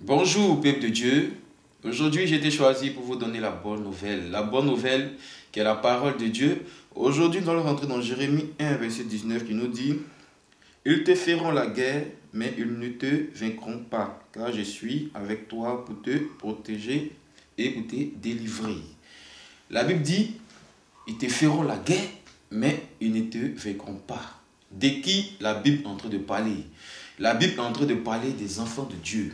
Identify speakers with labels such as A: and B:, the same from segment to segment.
A: Bonjour, peuple de Dieu. Aujourd'hui, j'ai été choisi pour vous donner la bonne nouvelle. La bonne nouvelle qui est la parole de Dieu. Aujourd'hui, nous allons rentrer dans Jérémie 1, verset 19 qui nous dit: Ils te feront la guerre, mais ils ne te vaincront pas, car je suis avec toi pour te protéger et pour te délivrer. La Bible dit: Ils te feront la guerre, mais ils ne te vaincront pas. De qui la Bible est en train de parler? La Bible est en train de parler des enfants de Dieu.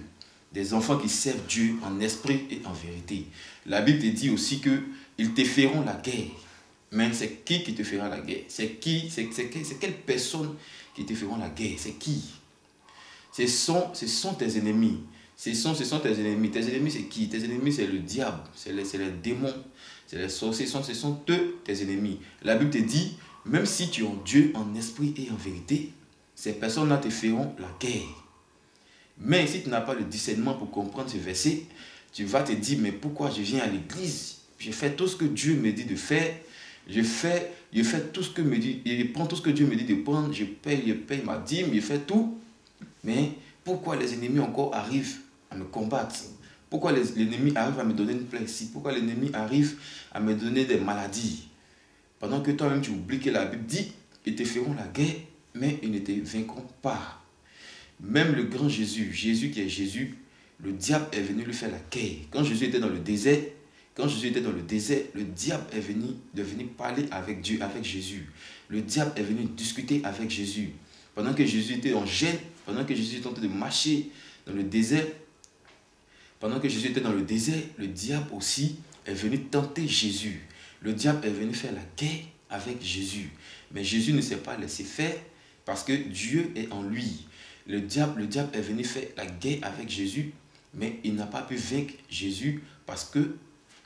A: Des enfants qui servent Dieu en esprit et en vérité. La Bible te dit aussi que ils te feront la guerre. Mais c'est qui te fera la guerre? C'est quelle personne qui te feront la guerre? C'est qui? Ce sont tes ennemis. Ce sont tes ennemis. Tes ennemis, c'est qui? Tes ennemis, c'est le diable, c'est les démons, c'est les sorciers. Ce sont eux tes ennemis. La Bible te dit, même si tu es en Dieu, en esprit et en vérité, ces personnes-là te feront la guerre. Mais si tu n'as pas le discernement pour comprendre ce verset, tu vas te dire, mais pourquoi je viens à l'église? Je fais tout ce que Dieu me dit de faire. Je fais tout ce que me dit, je prends tout ce que Dieu me dit de prendre. Je paye ma dîme, je fais tout. Mais pourquoi les ennemis encore arrivent à me combattre? Pourquoi l'ennemi arrive à me donner une plaie ici? Pourquoi l'ennemi arrive à me donner des maladies? Pendant que toi-même tu oublies que la Bible dit, ils te feront la guerre, mais ils ne te vaincront pas. Même le grand Jésus, Jésus qui est Jésus, le diable est venu lui faire la guerre. Quand Jésus était dans le désert, le diable est venu parler avec Dieu, avec Jésus. Le diable est venu discuter avec Jésus. Pendant que Jésus était en gêne, pendant que Jésus était en train de marcher dans le désert, le diable aussi est venu tenter Jésus. Le diable est venu faire la guerre avec Jésus. Mais Jésus ne s'est pas laissé faire parce que Dieu est en lui. Le diable est venu faire la guerre avec Jésus, mais il n'a pas pu vaincre Jésus parce que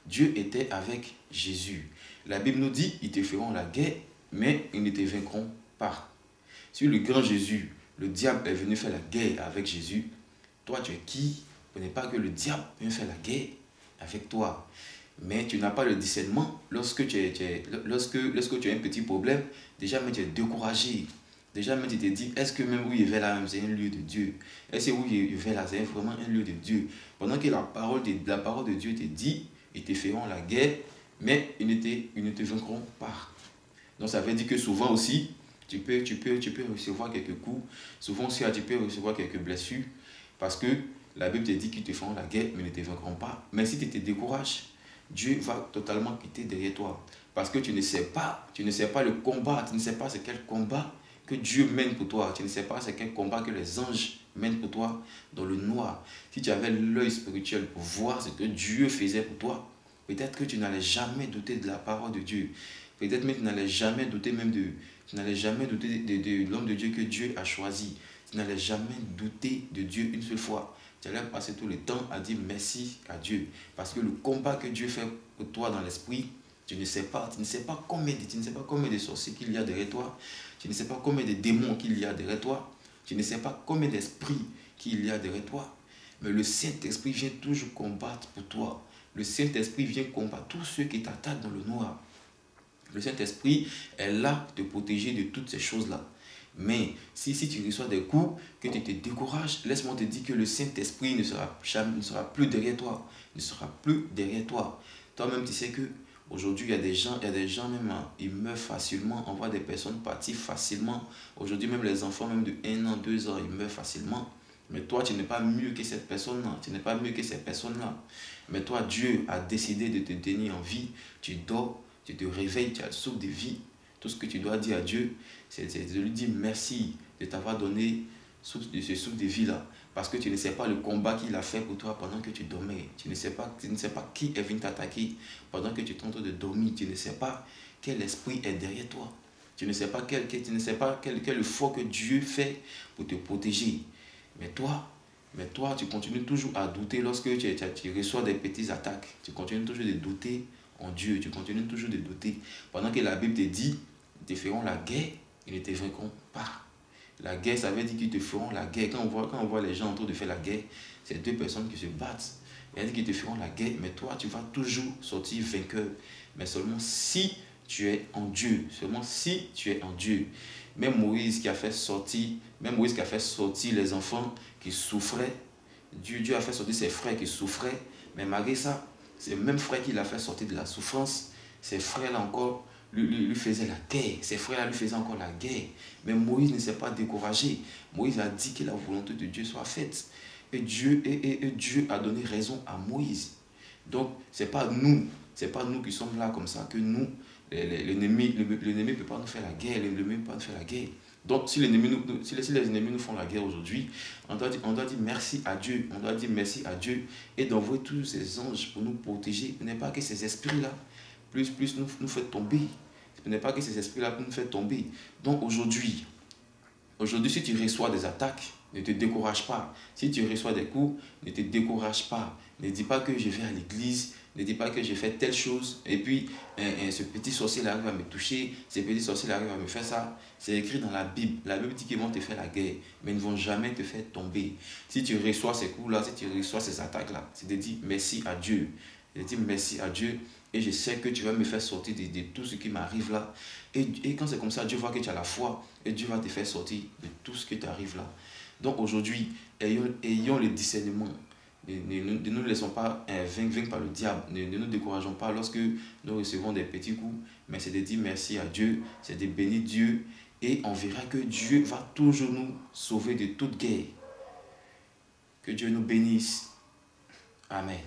A: Dieu était avec Jésus. La Bible nous dit, ils te feront la guerre, mais ils ne te vaincront pas. Si le grand Jésus, le diable est venu faire la guerre avec Jésus, toi tu es qui pour ne pas que le diable vienne faire la guerre avec toi? Mais tu n'as pas le discernement lorsque tu as un petit problème, déjà mais tu es découragé. Déjà, même tu te dis, est-ce que même où je vais là, c'est un lieu de Dieu? Est-ce que où je vais là, c'est vraiment un lieu de Dieu? Pendant que la parole de Dieu te dit, ils te feront la guerre, mais ils ne te vaincront pas. Donc ça veut dire que souvent aussi, tu peux recevoir quelques coups, souvent aussi tu peux recevoir quelques blessures, parce que la Bible te dit qu'ils te feront la guerre, mais ils ne te vaincront pas. Mais si tu te décourages, Dieu va totalement quitter derrière toi. Parce que tu ne sais pas le combat, tu ne sais pas c'est quel combat que Dieu mène pour toi. Tu ne sais pas c'est quel combat que les anges mènent pour toi dans le noir. Si tu avais l'œil spirituel pour voir ce que Dieu faisait pour toi, peut-être que tu n'allais jamais douter de la parole de Dieu. Peut-être même tu n'allais jamais douter de l'homme de Dieu que Dieu a choisi. Tu n'allais jamais douter de Dieu une seule fois. Tu allais passer tout le temps à dire merci à Dieu. Parce que le combat que Dieu fait pour toi dans l'esprit, tu ne sais pas combien de sorciers qu'il y a derrière toi. Tu ne sais pas combien de démons qu'il y a derrière toi. Tu ne sais pas combien d'esprits qu'il y a derrière toi. Mais le Saint-Esprit vient toujours combattre pour toi. Le Saint-Esprit vient combattre tous ceux qui t'attaquent dans le noir. Le Saint-Esprit est là pour te protéger de toutes ces choses-là. Mais si tu reçois des coups, que tu te décourages, laisse-moi te dire que le Saint-Esprit ne sera plus derrière toi. Ne sera plus derrière toi. Toi-même, tu sais que aujourd'hui, il y a des gens même, ils meurent facilement. On voit des personnes partir facilement. Aujourd'hui, même les enfants, même de 1 an, 2 ans, ils meurent facilement. Mais toi, tu n'es pas mieux que cette personne-là. Tu n'es pas mieux que ces personnes-là. Mais toi, Dieu a décidé de te tenir en vie. Tu dors, tu te réveilles, tu as le souffle de vie. Tout ce que tu dois dire à Dieu, c'est de lui dire merci de t'avoir donné ce souffle de vie-là. Parce que tu ne sais pas le combat qu'il a fait pour toi pendant que tu dormais. Tu ne sais pas qui est venu t'attaquer pendant que tu es en train de dormir. Tu ne sais pas quel esprit est derrière toi. Tu ne sais pas quel effort que Dieu fait pour te protéger. Mais toi, tu continues toujours à douter lorsque tu reçois des petites attaques. Tu continues toujours de douter en Dieu. Tu continues toujours de douter. Pendant que la Bible te dit, ils te feront la guerre, ils ne te vaincront pas. La guerre, ça veut dire qu'ils te feront la guerre. Quand on voit les gens en train de faire la guerre, c'est deux personnes qui se battent. Il dit qu'ils te feront la guerre, mais toi, tu vas toujours sortir vainqueur. Mais seulement si tu es en Dieu. Seulement si tu es en Dieu. Même Moïse qui a fait sortir les enfants qui souffraient, Dieu a fait sortir ses frères qui souffraient, mais malgré ça, c'est le même frère qui l'a fait sortir de la souffrance. Ces frères-là encore lui faisaient la guerre. Ces frères-là lui faisaient encore la guerre. Mais Moïse ne s'est pas découragé. Moïse a dit que la volonté de Dieu soit faite. Et Dieu a donné raison à Moïse. Donc, ce n'est pas nous qui sommes là comme ça, que nous, l'ennemi ne peut pas nous faire la guerre, l'ennemi ne peut pas nous faire la guerre. Donc, si les ennemis nous font la guerre aujourd'hui, on doit dire merci à Dieu. On doit dire merci à Dieu et d'envoyer tous ces anges pour nous protéger. Ce n'est pas que ces esprits-là plus nous fait tomber. Ce n'est pas que ces esprits-là nous fait tomber. Donc, aujourd'hui, si tu reçois des attaques, ne te décourage pas. Si tu reçois des coups, ne te décourage pas. Ne dis pas que je vais à l'église. Ne dis pas que j'ai fait telle chose. Et puis, ce petit sorcier arrive à me toucher. Ce petit sorcier arrive à me faire ça. C'est écrit dans la Bible. La Bible dit qu'ils vont te faire la guerre. Mais ils ne vont jamais te faire tomber. Si tu reçois ces coups-là, si tu reçois ces attaques-là, c'est de dire merci à Dieu. Je dis merci à Dieu. Et je sais que tu vas me faire sortir de tout ce qui m'arrive là. Et quand c'est comme ça, Dieu voit que tu as la foi. Et Dieu va te faire sortir de tout ce qui t'arrive là. Donc aujourd'hui, ayons le discernement. Ne nous laissons pas vaincre par le diable. Ne nous décourageons pas lorsque nous recevons des petits coups. Mais c'est de dire merci à Dieu. C'est de bénir Dieu. Et on verra que Dieu va toujours nous sauver de toute guerre. Que Dieu nous bénisse. Amen.